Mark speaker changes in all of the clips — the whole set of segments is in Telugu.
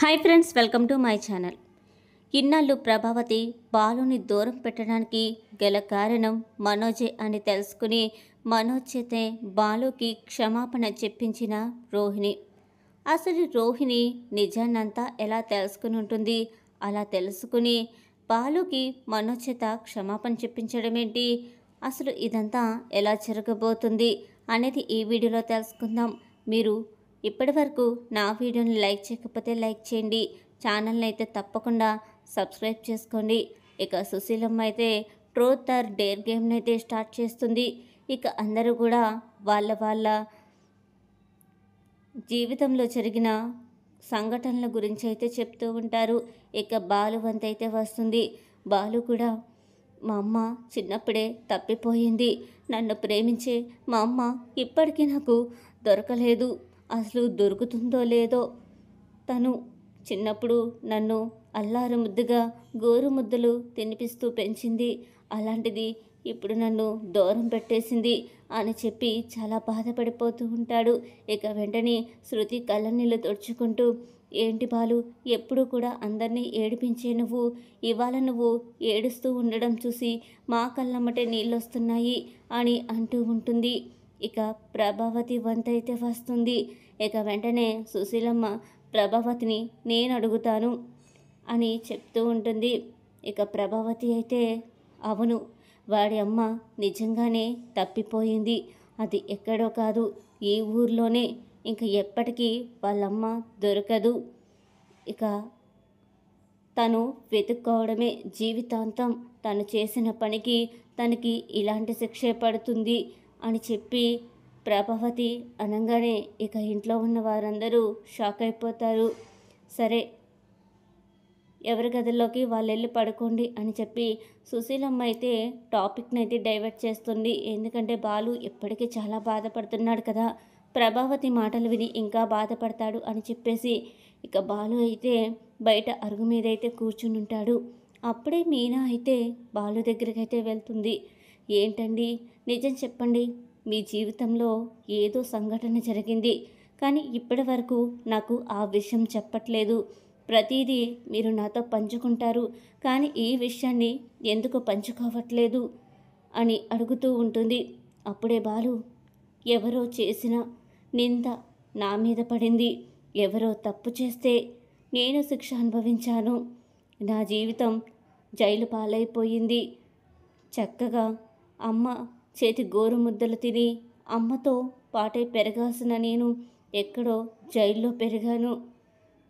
Speaker 1: Hi friends, welcome to my channel. ఇన్నాళ్ళు ప్రభావతి బాలుని దూరం పెట్టడానికి గల కారణం మనోజే అని తెలుసుకుని మనోజ్ చేతే బాలుకి క్షమాపణ చెప్పించిన రోహిణి. అసలు రోహిణి నిజాన్నంతా ఎలా తెలుసుకుని ఉంటుంది? అలా తెలుసుకుని బాలుకి మనోజ్ చేత క్షమాపణ చెప్పించడం ఏంటి? అసలు ఇదంతా ఎలా జరగబోతుంది అనేది ఈ వీడియోలో తెలుసుకుందాం. మీరు ఇప్పటి వరకు నా వీడియోని లైక్ చేయకపోతే లైక్ చేయండి, ఛానల్ని అయితే తప్పకుండా సబ్స్క్రైబ్ చేసుకోండి. ఇక సుశీలమ్మ అయితే ట్రూత్ ఆర్ డేర్ గేమ్ని అయితే స్టార్ట్ చేస్తుంది. ఇక అందరూ కూడా వాళ్ళ జీవితంలో జరిగిన సంఘటనల గురించి అయితే చెప్తూ ఉంటారు. ఇక బాలు వంత అయితే వస్తుంది. బాలు కూడా మా అమ్మ చిన్నప్పుడే తప్పిపోయింది, నన్ను ప్రేమించే మా అమ్మ ఇప్పటికీ నాకు దొరకలేదు, అసలు దొరుకుతుందో లేదో. తను చిన్నప్పుడు నన్ను అల్లారు ముద్దుగా గోరు ముద్దలు తినిపిస్తూ పెంచింది, అలాంటిది ఇప్పుడు నన్ను దూరం పెట్టేసింది అని చెప్పి చాలా బాధపడిపోతూ ఉంటాడు. ఇక వెంటనే శృతి కళ్ళనీళ్ళు తుడుచుకుంటూ, ఏంటి బాలు, ఎప్పుడూ కూడా అందరినీ ఏడిపించే నువ్వు ఇవాళ నువ్వు ఏడుస్తూ ఉండడం చూసి మా కళ్ళమ్మటే నీళ్ళొస్తున్నాయి అని అంటూ ఉంటుంది. ఇక ప్రభావతి వంత అయితే వస్తుంది. ఇక వెంటనే సుశీలమ్మ ప్రభావతిని నేను అడుగుతాను అని చెప్తూ ఉంటుంది. ఇక ప్రభావతి అయితే, అవును, వాడి అమ్మ నిజంగానే తప్పిపోయింది, అది ఎక్కడో కాదు ఈ ఊర్లోనే, ఇంక ఎప్పటికీ వాళ్ళమ్మ దొరకదు, ఇక తను వెతుక్కోవడమే జీవితాంతం, తను చేసిన పనికి తనకి ఇలాంటి శిక్షే పడుతుంది అని చెప్పి ప్రభావతి అనగానే ఇక ఇంట్లో ఉన్న వారందరూ షాక్ అయిపోతారు. సరే, ఎవరి గదిలోకి వాళ్ళు వెళ్ళి పడుకోండి అని చెప్పి సుశీలమ్మ అయితే టాపిక్ని అయితే డైవర్ట్ చేస్తుంది. ఎందుకంటే బాలు ఎప్పటికీ చాలా బాధపడుతున్నాడు కదా, ప్రభావతి మాటలు విని ఇంకా బాధపడతాడు అని చెప్పేసి ఇక బాలు అయితే బయట అరుగు మీద అయితే కూర్చుని ఉంటాడు. అప్పుడే మీనా అయితే బాలు దగ్గరికి అయితే వెళ్తుంది. ఏంటండి, నిజం చెప్పండి, మీ జీవితంలో ఏదో సంఘటన జరిగింది, కానీ ఇప్పటి వరకు నాకు ఆ విషయం చెప్పట్లేదు. ప్రతిదీ మీరు నాతో పంచుకుంటారు, కానీ ఈ విషయాన్ని ఎందుకు పంచుకోవట్లేదు అని అడుగుతూ ఉంటుంది. అప్పుడే బాలు, ఎవరో చేసిన నింద నా మీద పడింది, ఎవరో తప్పు చేస్తే నేను శిక్ష అనుభవించాను, నా జీవితం జైలు పాలైపోయింది, చక్కగా అమ్మ చేతి గోరు ముద్దలు తిని అమ్మతో పాటే పెరగాల్సిన నేను ఎక్కడో జైల్లో పెరిగాను,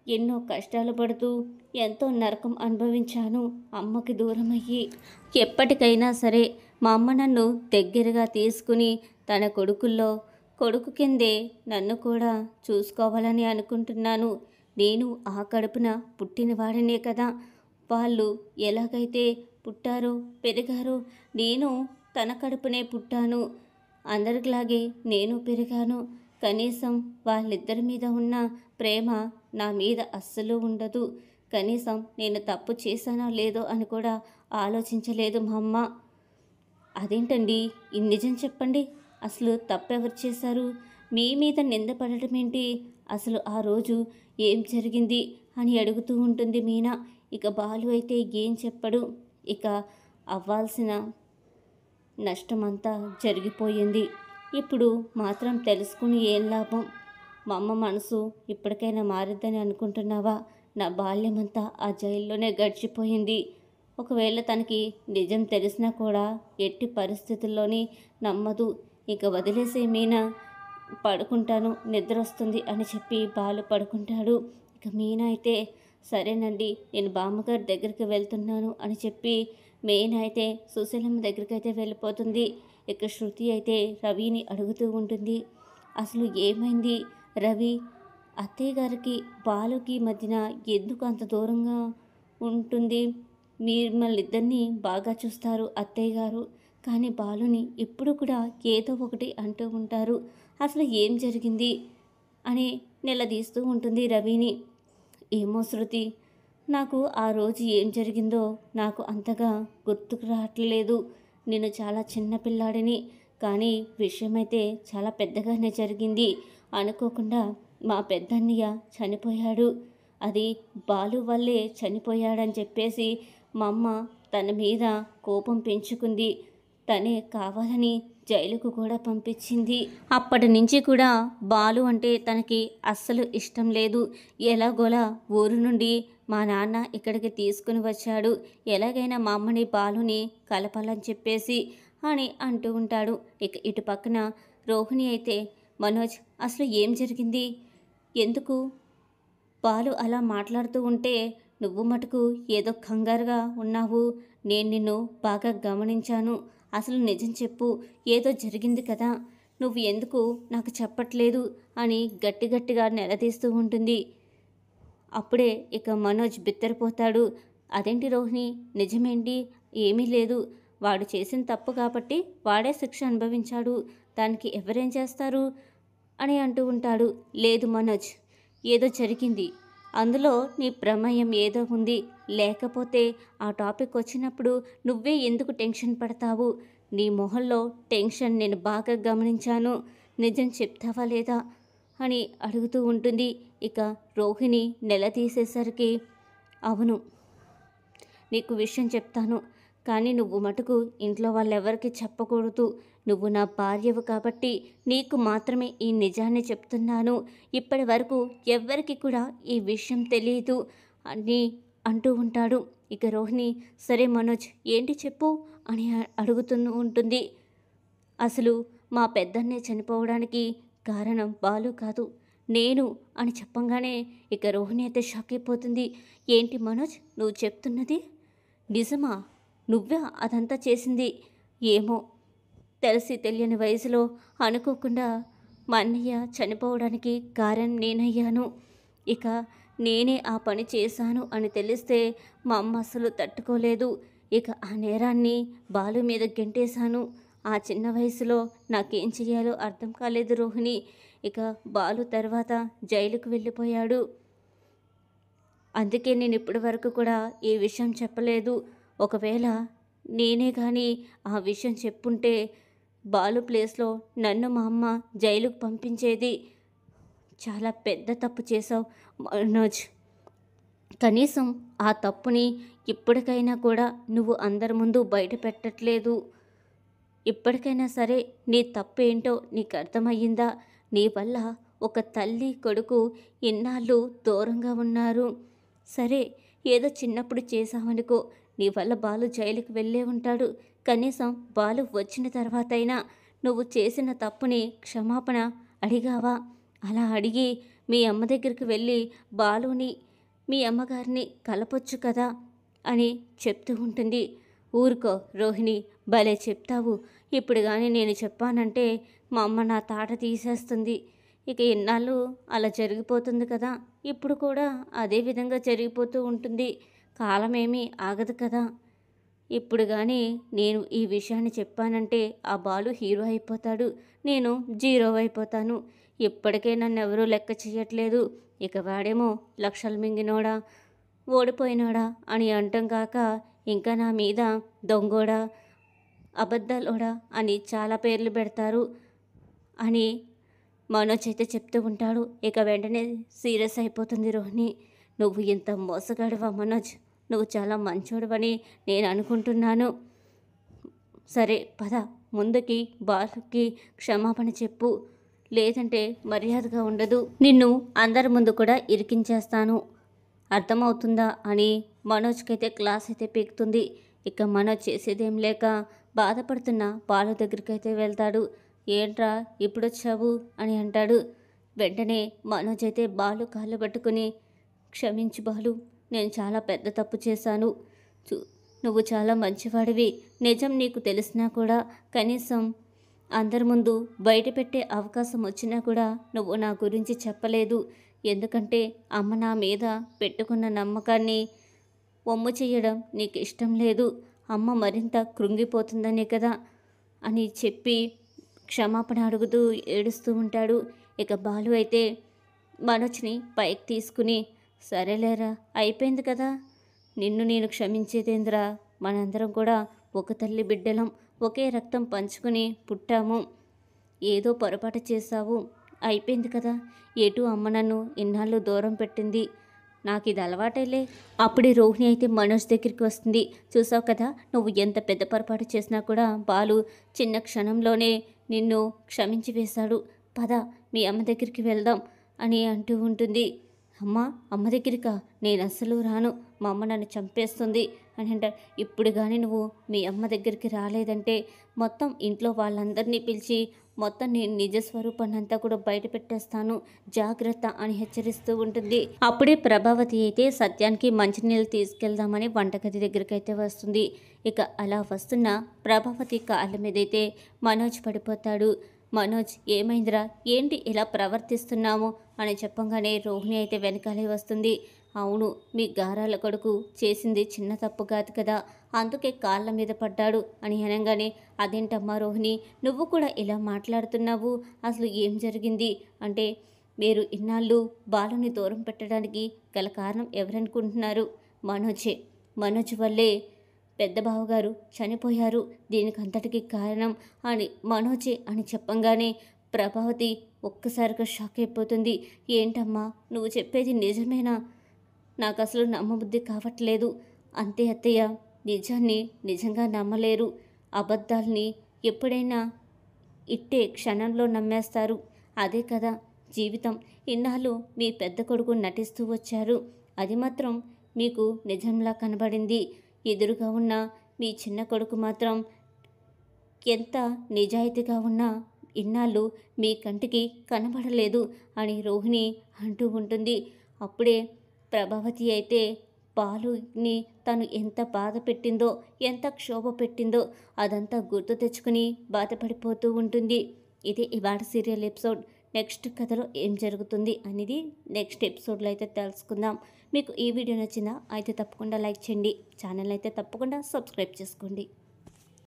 Speaker 1: ఎన్నో కష్టాలు పడుతూ ఎంతో నరకం అనుభవించాను అమ్మకి దూరమయ్యి. ఎప్పటికైనా సరే మా అమ్మ నన్ను దగ్గరగా తీసుకుని తన కొడుకు కిందే నన్ను కూడా చూసుకోవాలని అనుకుంటున్నాను. నేను ఆ కడుపున పుట్టినవాడనే కదా, వాళ్ళు ఎలాగైతే పుట్టారో పెరిగారో నేను తన కడుపునే పుట్టాను, అందరిలాగే నేను పెరిగాను, కనీసం వాళ్ళిద్దరి మీద ఉన్న ప్రేమ నా మీద అస్సలు ఉండదు, కనీసం నేను తప్పు చేశానో లేదో అని కూడా ఆలోచించలేదు మా అమ్మ. అదేంటండి, నిజం చెప్పండి, అసలు తప్పెవరు చేశారు? మీ మీద నింద పడటం ఏంటి? అసలు ఆ రోజు ఏం జరిగింది అని అడుగుతూ ఉంటుంది మీనా. ఇక బాలు అయితే ఏం చెప్పడు. ఇక అవ్వాల్సిన నష్టమంతా జరిగిపోయింది, ఇప్పుడు మాత్రం తెలుసుకుని ఏం లాభం? మా అమ్మ మనసు ఇప్పటికైనా మారిద్దని అనుకుంటున్నావా? నా బాల్యమంతా ఆ జైల్లోనే గడిచిపోయింది, ఒకవేళ తనకి నిజం తెలిసినా కూడా ఎట్టి పరిస్థితుల్లోని నమ్మదు, ఇక వదిలేసే మీనా, పడుకుంటాను, నిద్ర వస్తుంది అని చెప్పి బాలు పడుకుంటాడు. ఇక మీనా అయితే, సరేనండి, నేను బామ్మగారి దగ్గరికి వెళ్తున్నాను అని చెప్పి మెయిన్ అయితే సుశీలమ్మ దగ్గరికి అయితే వెళ్ళిపోతుంది. ఇక శృతి అయితే రవిని అడుగుతూ ఉంటుంది, అసలు ఏమైంది రవి, అత్తయ్య గారికి బాలుకి మధ్యన ఎందుకు అంత దూరంగా ఉంటుంది? మిమ్మల్ని ఇద్దరిని బాగా చూస్తారు అత్తయ్య గారు, కానీ బాలుని ఇప్పుడు కూడా ఏదో ఒకటి అంటూ ఉంటారు, అసలు ఏం జరిగింది అని నిలదీస్తూ ఉంటుంది రవిని. ఏమో శృతి, నాకు ఆ రోజు ఏం జరిగిందో నాకు అంతగా గుర్తుకు రావట్లేదు, నేను చాలా చిన్న పిల్లాడిని, కానీ విషయమైతే చాలా పెద్దగానే జరిగింది, అనుకోకుండా మా పెద్దన్నయ్య చనిపోయాడు, అది బాలు వల్లే చనిపోయాడని చెప్పేసి మా అమ్మ తన మీద కోపం పెంచుకుంది. తనే కావాలని జైలుకు కూడా పంపించింది. అప్పటి నుంచి కూడా బాలు అంటే తనకి అస్సలు ఇష్టం లేదు. ఎలాగోలా ఊరు నుండి మా నాన్న ఇక్కడికి తీసుకుని వచ్చాడు, ఎలాగైనా మా అమ్మని బాలుని కలపాలని చెప్పేసి అని అంటూ ఉంటాడు. ఇక ఇటు పక్కన రోహిణి అయితే, మనోజ్ అసలు ఏం జరిగింది, ఎందుకు బాలు అలా మాట్లాడుతూ ఉంటే నువ్వు మటుకు ఏదో కంగారుగా ఉన్నావు, నేను నిన్ను బాగా గమనించాను, అసలు నిజం చెప్పు, ఏదో జరిగింది కదా, నువ్వు ఎందుకు నాకు చెప్పట్లేదు అని గట్టిగా నిలదీస్తూ ఉంటుంది. అప్పుడే ఇక మనోజ్ బిత్తరపోతాడు. అదేంటి రోహిణి, నిజమేంటి, ఏమీ లేదు, వాడు చేసిన తప్పు కాబట్టి వాడే శిక్ష అనుభవించాడు, దానికి ఎవరేం చేస్తారు అని అంటూ ఉంటాడు. లేదు మనోజ్, ఏదో జరిగింది, అందులో నీ ప్రమేయం ఏదో ఉంది, లేకపోతే ఆ టాపిక్ వచ్చినప్పుడు నువ్వే ఎందుకు టెన్షన్ పడతావు, నీ మొహంలో టెన్షన్ నేను బాగా గమనించాను, నిజం చెప్తావా లేదా అని అడుగుతూ ఉంటుంది. ఇక రోహిణి నిలదీసేసరికి, అవును నీకు విషయం చెప్తాను, కానీ నువ్వు మటుకు ఇంట్లో వాళ్ళెవరికి చెప్పకూడదు, నువ్వు నా భార్యవు కాబట్టి నీకు మాత్రమే ఈ నిజాన్ని చెప్తున్నాను, ఇప్పటి వరకు ఎవ్వరికి కూడా ఈ విషయం తెలియదు అని అంటూ ఉంటాడు. ఇక రోహిణి, సరే మనోజ్ ఏంటి చెప్పు అని అడుగుతూ ఉంటుంది. అసలు మా పెద్దన్నే చనిపోవడానికి కారణం బాలు కాదు, నేను అని చెప్పంగానే ఇక రోహిణి అయితే షాక్ అయిపోతుంది. ఏంటి మనోజ్ నువ్వు చెప్తున్నది నిజమా, నువ్వే అదంతా చేసింది, ఏమో తెలిసి తెలియని వయసులో అనుకోకుండా మా అన్నయ్య చనిపోవడానికి కారణం నేనయ్యాను, ఇక నేనే ఆ పని చేశాను అని తెలిస్తే మా అమ్మ అసలు తట్టుకోలేదు, ఇక ఆ నేరాన్ని బాలు మీద గెంటేశాను, ఆ చిన్న వయసులో నాకేం చెయ్యాలో అర్థం కాలేదు రోహిణి, ఇక బాలు తర్వాత జైలుకు వెళ్ళిపోయాడు, అందుకే నేను ఇప్పటి వరకు కూడా ఈ విషయం చెప్పలేదు, ఒకవేళ నేనే కానీ ఆ విషయం చెప్పుంటే బాలు ప్లేస్లో నన్ను మా అమ్మ జైలుకు పంపించేది, చాలా పెద్ద తప్పు చేశావు మనోజ్, కనీసం ఆ తప్పుని ఇప్పటికైనా కూడా నువ్వు అందరి ముందు బయట పెట్టట్లేదు, ఇప్పటికైనా సరే నీ తప్పు ఏంటో నీకు అర్థమయ్యిందా, నీ వల్ల ఒక తల్లి కొడుకు ఇన్నాళ్ళు దూరంగా ఉన్నారు, సరే ఏదో చిన్నప్పుడు చేసావనుకో, నీ వల్ల బాలు జైలుకి వెళ్ళే ఉంటాడు, కనీసం బాలు వచ్చిన తర్వాతైనా నువ్వు చేసిన తప్పుని క్షమాపణ అడిగావా, అలా అడిగి మీ అమ్మ దగ్గరికి వెళ్ళి బాలుని మీ అమ్మగారిని కలపొచ్చు కదా అని చెప్తూ ఉంటుంది. ఊరుకో రోహిణి, భలే చెప్తావు, ఇప్పుడు కానీ నేను చెప్పానంటే మా అమ్మ నా తాట తీసేస్తుంది, ఇక ఇన్నాళ్ళు అలా జరిగిపోతుంది కదా, ఇప్పుడు కూడా అదే విధంగా జరిగిపోతూ ఉంటుంది, కాలమేమీ ఆగదు కదా, ఇప్పుడు కానీ నేను ఈ విషయాన్ని చెప్పానంటే ఆ బాలు హీరో అయిపోతాడు, నేను జీరో అయిపోతాను, ఇప్పటికే నన్ను ఎవరూ లెక్క చేయట్లేదు, ఇక వాడేమో లక్షలు మింగినోడా ఓడిపోయినాడా అని అంటాం కాక ఇంకా నా మీద దొంగోడా అబద్ధాలోడా అని చాలా పేర్లు పెడతారు అని మనోజ్ అయితే చెప్తూ ఉంటాడు. ఇక వెంటనే సీరియస్ అయిపోతుంది రోహిణి. నువ్వు ఇంత మోసగాడివా మనోజ్, నువ్వు చాలా మంచోడివని నేను అనుకుంటున్నాను, సరే పద ముందుకి బాలుకి క్షమాపణ చెప్పు, లేదంటే మర్యాదగా ఉండదు, నిన్ను అందరి ముందు కూడా ఇరికించేస్తాను, అర్థమవుతుందా అని మనోజ్కైతే క్లాస్ అయితే పీకుతుంది. ఇక మనోజ్ చేసేదేం లేక బాధపడుతున్న బాలు దగ్గరికి అయితే వెళ్తాడు. ఏంట్రా ఇప్పుడొచ్చావు అని అంటాడు. వెంటనే మనోజ్ అయితే బాలు కాళ్ళు పట్టుకుని, క్షమించు బాలు, నేను చాలా పెద్ద తప్పు చేశాను, నువ్వు చాలా మంచివాడివి, నిజం నీకు తెలిసినా కూడా కనీసం అందరి ముందు బయట పెట్టే అవకాశం వచ్చినా కూడా నువ్వు నా గురించి చెప్పలేదు, ఎందుకంటే అమ్మ నా మీద పెట్టుకున్న నమ్మకాన్ని వమ్ము చేయడం నీకు ఇష్టం లేదు, అమ్మ మరింత కృంగిపోతుందనే కదా అని చెప్పి క్షమాపణ అడుగుతూ ఏడుస్తూ ఉంటాడు. ఇక బాలు అయితే మనోజ్ని పైకి తీసుకుని, సరేలేరా అయిపోయింది కదా, నిన్ను నేను క్షమించేదేంద్రా, మనందరం కూడా ఒక తల్లి బిడ్డలం, ఒకే రక్తం పంచుకుని పుట్టాము, ఏదో పొరపాటు చేశావు, అయిపోయింది కదా, ఎటు అమ్మ నన్ను ఇన్నాళ్ళు దూరం పెట్టింది, నాకు ఇది అలవాటేలే. అప్పుడే రోహిణి అయితే మనోజ్ దగ్గరికి వస్తుంది. చూసావు కదా, నువ్వు ఎంత పెద్ద పొరపాటు చేసినా కూడా బాలు చిన్న క్షణంలోనే నిన్ను క్షమించి వేశాడు. పద మీ అమ్మ దగ్గరికి వెళ్దాం అని అంటూ ఉంటుంది. అమ్మ దగ్గరికా? నేను అస్సలు రాను, మా అమ్మ నన్ను చంపేస్తుంది అని అంటారు. ఇప్పుడు కానీ నువ్వు మీ అమ్మ దగ్గరికి రాలేదంటే మొత్తం ఇంట్లో వాళ్ళందరినీ పిలిచి మొత్తం నేను నిజ స్వరూపాన్ని అంతా కూడా బయట పెట్టేస్తాను, జాగ్రత్త అని హెచ్చరిస్తూ ఉంటుంది. అప్పుడే ప్రభావతి అయితే సత్యానికి మంచినీళ్ళు తీసుకెళ్దామని వంటగది దగ్గరికి అయితే వస్తుంది. ఇక అలా వస్తున్న ప్రభావతి కాళ్ళ మీదైతే మనోజ్ పడిపోతాడు. మనోజ్, ఏమైందిరా, ఏంటి ఇలా ప్రవర్తిస్తున్నాము అని చెప్పంగానే రోహిణి అయితే వెనకాలే వస్తుంది. అవును, మీ గారాల కొడుకు చేసింది చిన్న తప్పు కాదు కదా, అందుకే కాళ్ళ మీద పడ్డాడు అని అనగానే, అదేంటమ్మా రోహిణి, నువ్వు కూడా ఇలా మాట్లాడుతున్నావు, అసలు ఏం జరిగింది అంటే, మీరు ఇన్నాళ్ళు బాలుని దూరం పెట్టడానికి గల కారణం ఎవరనుకుంటున్నారు? మనోజే. మనోజ్ వల్లే పెద్ద బావగారు చనిపోయారు, దీనికి అంతటికి కారణం అని మనోజే అని చెప్పంగానే ప్రభావతి ఒక్కసారిగా షాక్ అయిపోతుంది. ఏంటమ్మా నువ్వు చెప్పేది నిజమేనా? నాకు అసలు నమ్మబుద్ధి కావట్లేదు. అంతే అత్తయ్య, నిజాన్ని నిజంగా నమ్మలేరు, అబద్ధాల్ని ఎప్పుడైనా ఇట్టే క్షణంలో నమ్మేస్తారు. అదే కదా జీవితం. ఇన్నాళ్ళు మీ పెద్ద కొడుకు నటిస్తూ వచ్చారు, అది మాత్రం మీకు నిజంలా కనబడింది. ఎదురుగా ఉన్న మీ చిన్న కొడుకు మాత్రం ఎంత నిజాయితీగా ఉన్నా ఇన్నాళ్ళు మీ కంటికి కనబడలేదు అని రోహిణి అంటూ ఉంటుంది. అప్పుడే ప్రభావతి అయితే బాలుని తను ఎంత బాధ పెట్టిందో, ఎంత క్షోభ పెట్టిందో అదంతా గుర్తు తెచ్చుకుని బాధపడిపోతూ ఉంటుంది. ఇది ఇవాళ సీరియల్ ఎపిసోడ్. నెక్స్ట్ కథలో ఏం జరుగుతుంది అనేది నెక్స్ట్ ఎపిసోడ్లో అయితే తెలుసుకుందాం. మీకు ఈ వీడియో నచ్చిందా? అయితే తప్పకుండా లైక్ చేయండి, ఛానల్ అయితే తప్పకుండా సబ్స్క్రైబ్ చేసుకోండి.